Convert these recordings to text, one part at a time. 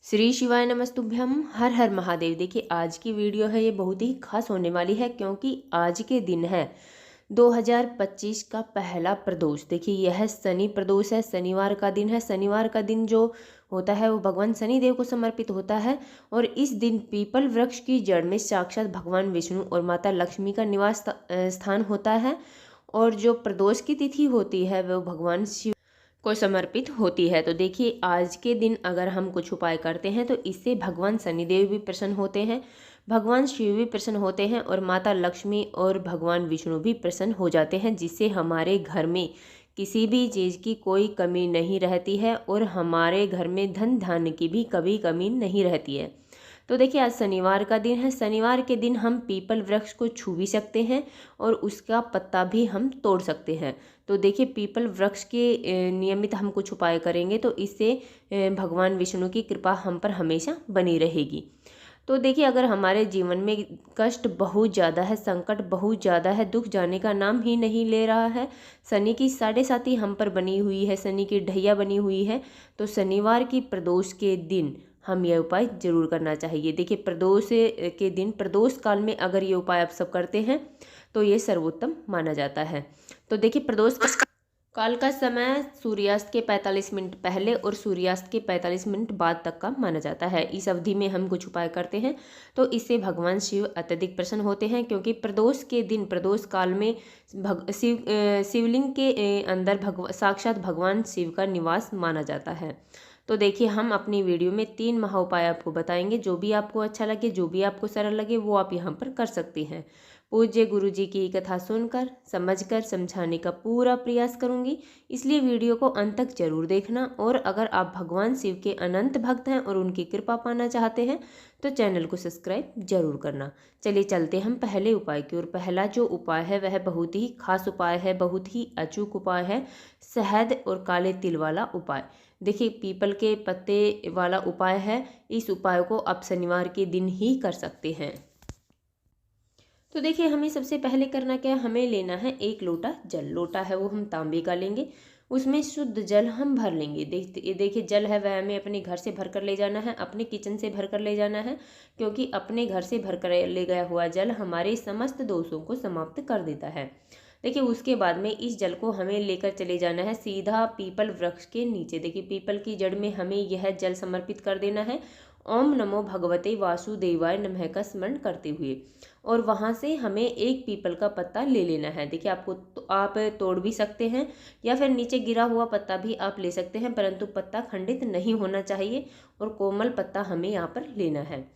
श्री शिवाय नमस्तुभ्यम। हर हर महादेव। देखिए आज की वीडियो है ये बहुत ही खास होने वाली है क्योंकि आज के दिन है 2025 का पहला प्रदोष। देखिए यह शनि प्रदोष है, शनिवार का दिन है। शनिवार का दिन जो होता है वो भगवान शनि देव को समर्पित होता है और इस दिन पीपल वृक्ष की जड़ में साक्षात भगवान विष्णु और माता लक्ष्मी का निवास स्थान होता है। और जो प्रदोष की तिथि होती है वो भगवान शिव को समर्पित होती है। तो देखिए आज के दिन अगर हम कुछ उपाय करते हैं तो इससे भगवान शनिदेव भी प्रसन्न होते हैं, भगवान शिव भी प्रसन्न होते हैं और माता लक्ष्मी और भगवान विष्णु भी प्रसन्न हो जाते हैं, जिससे हमारे घर में किसी भी चीज़ की कोई कमी नहीं रहती है और हमारे घर में धन धान्य की भी कभी कमी नहीं रहती है। तो देखिए आज शनिवार का दिन है। शनिवार के दिन हम पीपल वृक्ष को छू भी सकते हैं और उसका पत्ता भी हम तोड़ सकते हैं। तो देखिए पीपल वृक्ष के नियमित हम कुछ उपाय करेंगे तो इससे भगवान विष्णु की कृपा हम पर हमेशा बनी रहेगी। तो देखिए अगर हमारे जीवन में कष्ट बहुत ज़्यादा है, संकट बहुत ज़्यादा है, दुख जाने का नाम ही नहीं ले रहा है, शनि की 7.5 हम पर बनी हुई है, शनि की ढैया बनी हुई है, तो शनिवार की प्रदोष के दिन हम यह उपाय जरूर करना चाहिए। देखिए प्रदोष के दिन, प्रदोष काल में अगर ये उपाय आप सब करते हैं तो ये सर्वोत्तम माना जाता है। तो देखिए प्रदोष काल का समय सूर्यास्त के 45 मिनट पहले और सूर्यास्त के 45 मिनट बाद तक का माना जाता है। इस अवधि में हम कुछ उपाय करते हैं तो इससे भगवान शिव अत्यधिक प्रसन्न होते हैं, क्योंकि प्रदोष के दिन, प्रदोष काल में शिवलिंग के अंदर साक्षात भगवान शिव का निवास माना जाता है। तो देखिए हम अपनी वीडियो में 3 महा उपाय आपको बताएंगे। जो भी आपको अच्छा लगे, जो भी आपको सरल लगे वो आप यहाँ पर कर सकते हैं। पूज्य गुरु जी की कथा सुनकर समझकर समझाने का पूरा प्रयास करूंगी, इसलिए वीडियो को अंत तक जरूर देखना। और अगर आप भगवान शिव के अनंत भक्त हैं और उनकी कृपा पाना चाहते हैं तो चैनल को सब्सक्राइब जरूर करना। चलिए चलते हम पहले उपाय की ओर। पहला जो उपाय है वह बहुत ही खास उपाय है, बहुत ही अचूक उपाय है, शहद और काले तिल वाला उपाय। देखिए पीपल के पत्ते वाला उपाय है। इस उपाय को आप शनिवार के दिन ही कर सकते हैं। तो देखिए हमें सबसे पहले करना क्या है, हमें लेना है 1 लोटा जल। लोटा है वो हम तांबे का लेंगे, उसमें शुद्ध जल हम भर लेंगे। देखिए जल है वह हमें अपने घर से भर कर ले जाना है, अपने किचन से भर कर ले जाना है, क्योंकि अपने घर से भर कर ले गया हुआ जल हमारे समस्त दोषों को समाप्त कर देता है। देखिए उसके बाद में इस जल को हमें लेकर चले जाना है सीधा पीपल वृक्ष के नीचे। देखिए पीपल की जड़ में हमें यह जल समर्पित कर देना है, ओम नमो भगवते वासुदेवाय नमः का स्मरण करते हुए। और वहाँ से हमें एक पीपल का पत्ता ले लेना है। देखिए आपको आप तोड़ भी सकते हैं या फिर नीचे गिरा हुआ पत्ता भी आप ले सकते हैं, परंतु पत्ता खंडित नहीं होना चाहिए और कोमल पत्ता हमें यहाँ पर लेना है।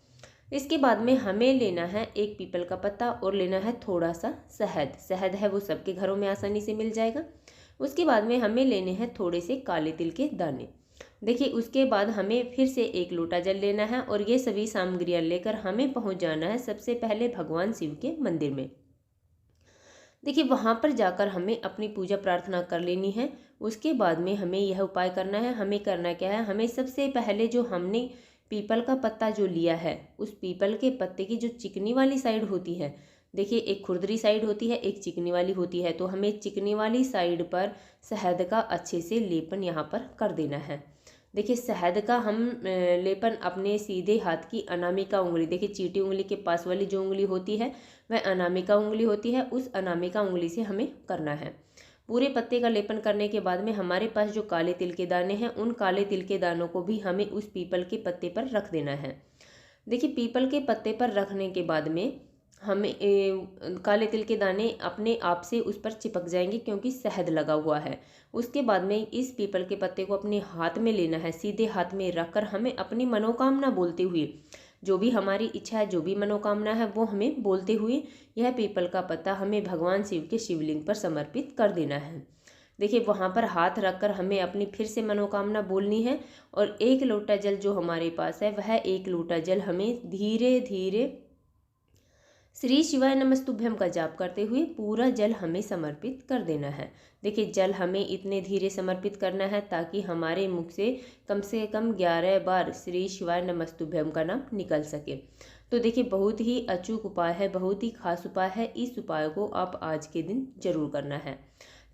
इसके बाद में हमें लेना है एक पीपल का पत्ता और लेना है थोड़ा सा शहद। शहद है वो सबके घरों में आसानी से मिल जाएगा। उसके बाद में हमें लेने हैं थोड़े से काले तिल के दाने। देखिए उसके बाद हमें फिर से 1 लोटा जल लेना है और ये सभी सामग्रियां लेकर हमें पहुंच जाना है सबसे पहले भगवान शिव के मंदिर में। देखिए वहां पर जाकर हमें अपनी पूजा प्रार्थना कर लेनी है। उसके बाद में हमें यह उपाय करना है। हमें करना क्या है, हमें सबसे पहले जो हमने पीपल का पत्ता जो लिया है उस पीपल के पत्ते की जो चिकनी वाली साइड होती है, देखिए एक खुरदरी साइड होती है, एक चिकनी वाली होती है, तो हमें चिकनी वाली साइड पर शहद का अच्छे से लेपन यहाँ पर कर देना है। देखिए शहद का हम लेपन अपने सीधे हाथ की अनामिका उंगली, देखिए चीटी उंगली के पास वाली जो उंगली होती है वह अनामिका उंगली होती है, उस अनामिका उंगली से हमें करना है। पूरे पत्ते का लेपन करने के बाद में हमारे पास जो काले तिल के दाने हैं उन काले तिल के दानों को भी हमें उस पीपल के पत्ते पर रख देना है। देखिए पीपल के पत्ते पर रखने के बाद में हमें काले तिल के दाने अपने आप से उस पर चिपक जाएंगे क्योंकि शहद लगा हुआ है। उसके बाद में इस पीपल के पत्ते को अपने हाथ में लेना है, सीधे हाथ में रखकर हमें अपनी मनोकामना बोलते हुए, जो भी हमारी इच्छा है, जो भी मनोकामना है वो हमें बोलते हुए यह पीपल का पत्ता हमें भगवान शिव के शिवलिंग पर समर्पित कर देना है। देखिए वहाँ पर हाथ रखकर हमें अपनी फिर से मनोकामना बोलनी है और 1 लोटा जल जो हमारे पास है वह 1 लोटा जल हमें धीरे धीरे श्री शिवाय नमस्तुभ्यम का जाप करते हुए पूरा जल हमें समर्पित कर देना है। देखिए जल हमें इतने धीरे समर्पित करना है ताकि हमारे मुख से कम 11 बार श्री शिवाय नमस्तुभ्यम का नाम निकल सके। तो देखिए बहुत ही अचूक उपाय है, बहुत ही खास उपाय है। इस उपाय को आप आज के दिन जरूर करना है।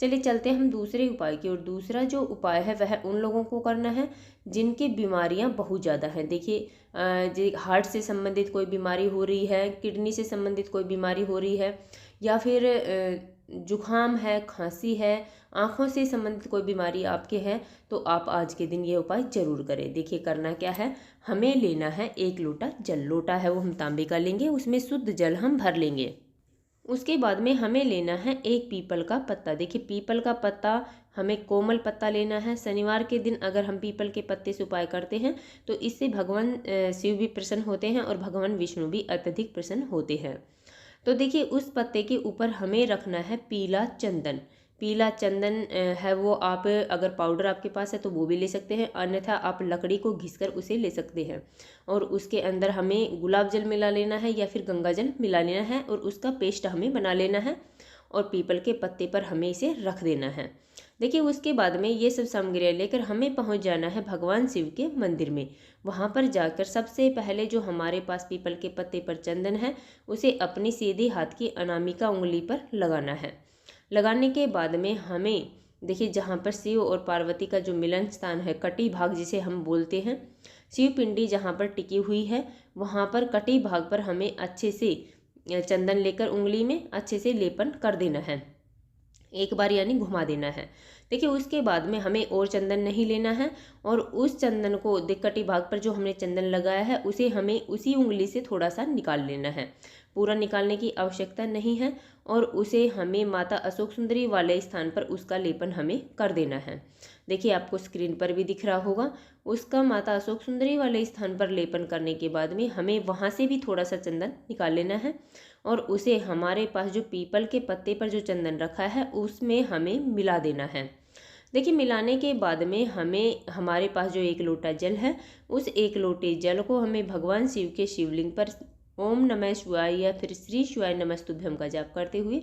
चलिए चलते हैं हम दूसरे उपाय की ओर। दूसरा जो उपाय है वह उन लोगों को करना है जिनकी बीमारियां बहुत ज़्यादा हैं। देखिए जो हार्ट से संबंधित कोई बीमारी हो रही है, किडनी से संबंधित कोई बीमारी हो रही है, या फिर जुखाम है, खांसी है, आँखों से संबंधित कोई बीमारी आपके है, तो आप आज के दिन ये उपाय ज़रूर करें। देखिए करना क्या है, हमें लेना है 1 लोटा जल। लोटा है वो हम तांबे का लेंगे, उसमें शुद्ध जल हम भर लेंगे। उसके बाद में हमें लेना है 1 पीपल का पत्ता। देखिए पीपल का पत्ता हमें कोमल पत्ता लेना है। शनिवार के दिन अगर हम पीपल के पत्ते से उपाय करते हैं तो इससे भगवान शिव भी प्रसन्न होते हैं और भगवान विष्णु भी अत्यधिक प्रसन्न होते हैं। तो देखिए उस पत्ते के ऊपर हमें रखना है पीला चंदन। पीला चंदन है वो आप अगर पाउडर आपके पास है तो वो भी ले सकते हैं, अन्यथा आप लकड़ी को घिसकर उसे ले सकते हैं। और उसके अंदर हमें गुलाब जल मिला लेना है या फिर गंगा जल मिला लेना है और उसका पेस्ट हमें बना लेना है और पीपल के पत्ते पर हमें इसे रख देना है। देखिए उसके बाद में ये सब सामग्रियाँ लेकर हमें पहुंच जाना है भगवान शिव के मंदिर में। वहां पर जाकर सबसे पहले जो हमारे पास पीपल के पत्ते पर चंदन है उसे अपनी सीधे हाथ की अनामिका उंगली पर लगाना है। लगाने के बाद में हमें देखिए जहाँ पर शिव और पार्वती का जो मिलन स्थान है, कटी भाग जिसे हम बोलते हैं, शिव पिंडी जहाँ पर टिकी हुई है वहाँ पर कटी भाग पर हमें अच्छे से चंदन लेकर उंगली में अच्छे से लेपन कर देना है, एक बार यानी घुमा देना है। देखिए उसके बाद में हमें और चंदन नहीं लेना है और उस चंदन को कटी भाग पर जो हमने चंदन लगाया है उसे हमें उसी उंगली से थोड़ा सा निकाल लेना है। पूरा निकालने की आवश्यकता नहीं है और उसे हमें माता अशोक सुंदरी वाले स्थान पर उसका लेपन हमें कर देना है। देखिए आपको स्क्रीन पर भी दिख रहा होगा, उसका माता अशोक सुंदरी वाले स्थान पर लेपन करने के बाद में हमें वहाँ से भी थोड़ा सा चंदन निकाल लेना है और उसे हमारे पास जो पीपल के पत्ते पर जो चंदन रखा है उसमें हमें मिला देना है। देखिए मिलाने के बाद में हमें हमारे पास जो 1 लोटा जल है उस 1 लोटे जल को हमें भगवान शिव के शिवलिंग पर ओम नमः शिवाय या फिर श्री शिवाय नमस्तुभ्यम का जाप करते हुए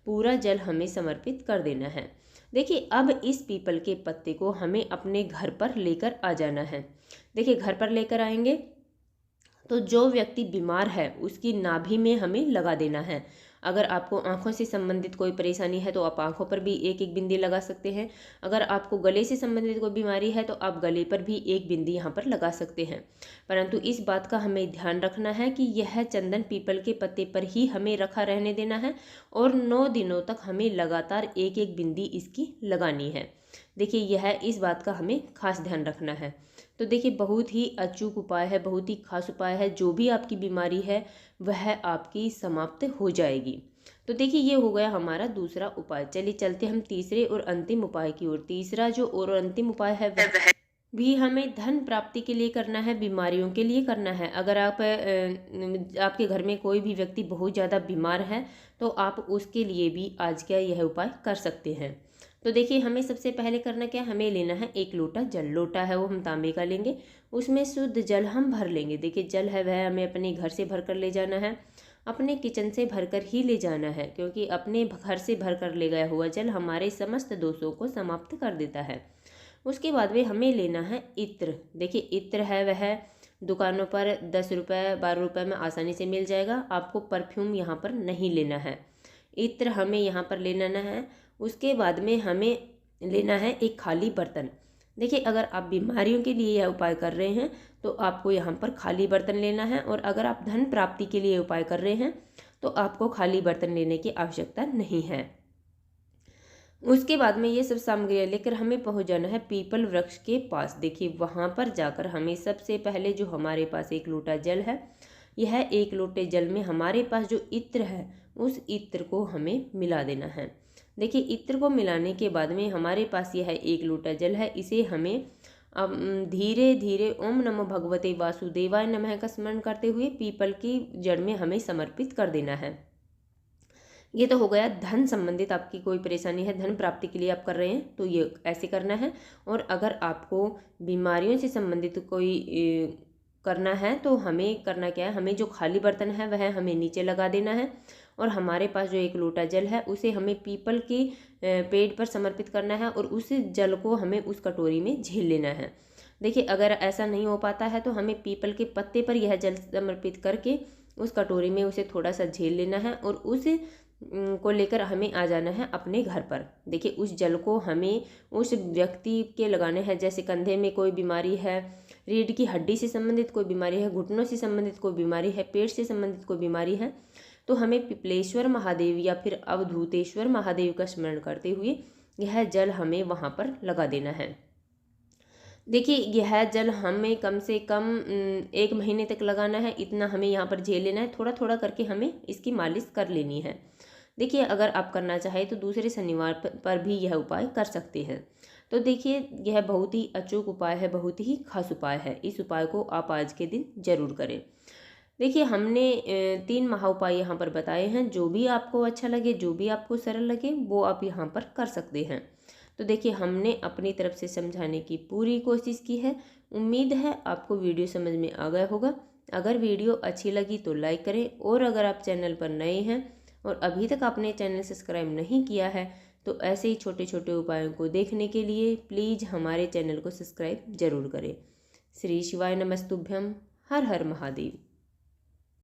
पूरा जल हमें समर्पित कर देना है। देखिए अब इस पीपल के पत्ते को हमें अपने घर पर लेकर आ जाना है। देखिए घर पर लेकर आएंगे तो जो व्यक्ति बीमार है उसकी नाभि में हमें लगा देना है। अगर आपको आंखों से संबंधित कोई परेशानी है तो आप आंखों पर भी 1-1 बिंदी लगा सकते हैं। अगर आपको गले से संबंधित कोई बीमारी है तो आप गले पर भी 1 बिंदी यहाँ पर लगा सकते हैं। परंतु इस बात का हमें ध्यान रखना है कि यह चंदन पीपल के पत्ते पर ही हमें रखा रहने देना है और 9 दिनों तक हमें लगातार 1-1 बिंदी इसकी लगानी है। देखिए यह इस बात का हमें खास ध्यान रखना है। तो देखिए बहुत ही अचूक उपाय है, बहुत ही खास उपाय है। जो भी आपकी बीमारी है वह आपकी समाप्त हो जाएगी। तो देखिए ये हो गया हमारा दूसरा उपाय। चलिए चलते हम तीसरे और अंतिम उपाय की ओर। तीसरा जो और अंतिम उपाय है वह भी हमें धन प्राप्ति के लिए करना है, बीमारियों के लिए करना है। अगर आप आपके घर में कोई भी व्यक्ति बहुत ज़्यादा बीमार है तो आप उसके लिए भी आज का यह उपाय कर सकते हैं। तो देखिए हमें सबसे पहले करना क्या, हमें लेना है 1 लोटा जल। लोटा है वो हम तांबे का लेंगे, उसमें शुद्ध जल हम भर लेंगे। देखिए जल है वह हमें अपने घर से भर कर ले जाना है, अपने किचन से भरकर ही ले जाना है, क्योंकि अपने घर से भरकर ले गया हुआ जल हमारे समस्त दोषों को समाप्त कर देता है। उसके बाद में हमें लेना है इत्र। देखिए इत्र है वह दुकानों पर 10 रुपये 12 रुपये में आसानी से मिल जाएगा। आपको परफ्यूम यहाँ पर नहीं लेना है, इत्र हमें यहाँ पर लेना है। उसके बाद में हमें लेना है एक खाली बर्तन। देखिए अगर आप बीमारियों के लिए यह उपाय कर रहे हैं तो आपको यहाँ पर खाली बर्तन लेना है, और अगर आप धन प्राप्ति के लिए उपाय कर रहे हैं तो आपको खाली बर्तन लेने की आवश्यकता नहीं है। उसके बाद में ये सब सामग्रियाँ लेकर हमें पहुँच जाना है पीपल वृक्ष के पास। देखिए वहाँ पर जाकर हमें सबसे पहले जो हमारे पास 1 लोटा जल है, यह 1 लोटे जल में हमारे पास जो इत्र है उस इत्र को हमें मिला देना है। देखिए इत्र को मिलाने के बाद में हमारे पास यह 1 लोटा जल है, इसे हमें अब धीरे धीरे ओम नमो भगवते वासुदेवाय नमः का स्मरण करते हुए पीपल की जड़ में हमें समर्पित कर देना है। ये तो हो गया धन संबंधित, आपकी कोई परेशानी है, धन प्राप्ति के लिए आप कर रहे हैं तो ये ऐसे करना है। और अगर आपको बीमारियों से संबंधित कोई करना है तो हमें करना क्या है, हमें जो खाली बर्तन है वह हमें नीचे लगा देना है और हमारे पास जो 1 लोटा जल है उसे हमें पीपल की पेड़ पर समर्पित करना है और उस जल को हमें उस कटोरी में झेल लेना है। देखिए अगर ऐसा नहीं हो पाता है तो हमें पीपल के पत्ते पर यह जल समर्पित करके उस कटोरी में उसे थोड़ा सा झेल लेना है और उस को लेकर हमें आ जाना है अपने घर पर। देखिए उस जल को हमें उस व्यक्ति के लगाने हैं, जैसे कंधे में कोई बीमारी है, रीढ़ की हड्डी से संबंधित कोई बीमारी है, घुटनों से संबंधित कोई बीमारी है, पेट से संबंधित कोई बीमारी है, तो हमें पिपलेश्वर महादेव या फिर अवधूतेश्वर महादेव का स्मरण करते हुए यह जल हमें वहाँ पर लगा देना है। देखिए यह जल हमें कम से कम 1 महीने तक लगाना है, इतना हमें यहाँ पर झेल लेना है। थोड़ा थोड़ा करके हमें इसकी मालिश कर लेनी है। देखिए अगर आप करना चाहें तो दूसरे शनिवार पर भी यह उपाय कर सकते हैं। तो देखिए यह बहुत ही अचूक उपाय है, बहुत ही खास उपाय है। इस उपाय को आप आज के दिन जरूर करें। देखिए हमने 3 महा उपाय यहाँ पर बताए हैं। जो भी आपको अच्छा लगे, जो भी आपको सरल लगे, वो आप यहाँ पर कर सकते हैं। तो देखिए हमने अपनी तरफ से समझाने की पूरी कोशिश की है। उम्मीद है आपको वीडियो समझ में आ गया होगा। अगर वीडियो अच्छी लगी तो लाइक करें, और अगर आप चैनल पर नए हैं और अभी तक आपने चैनल सब्सक्राइब नहीं किया है तो ऐसे ही छोटे छोटे उपायों को देखने के लिए प्लीज़ हमारे चैनल को सब्सक्राइब जरूर करें। श्री शिवाय नमस्तुभ्यम। हर हर महादेव।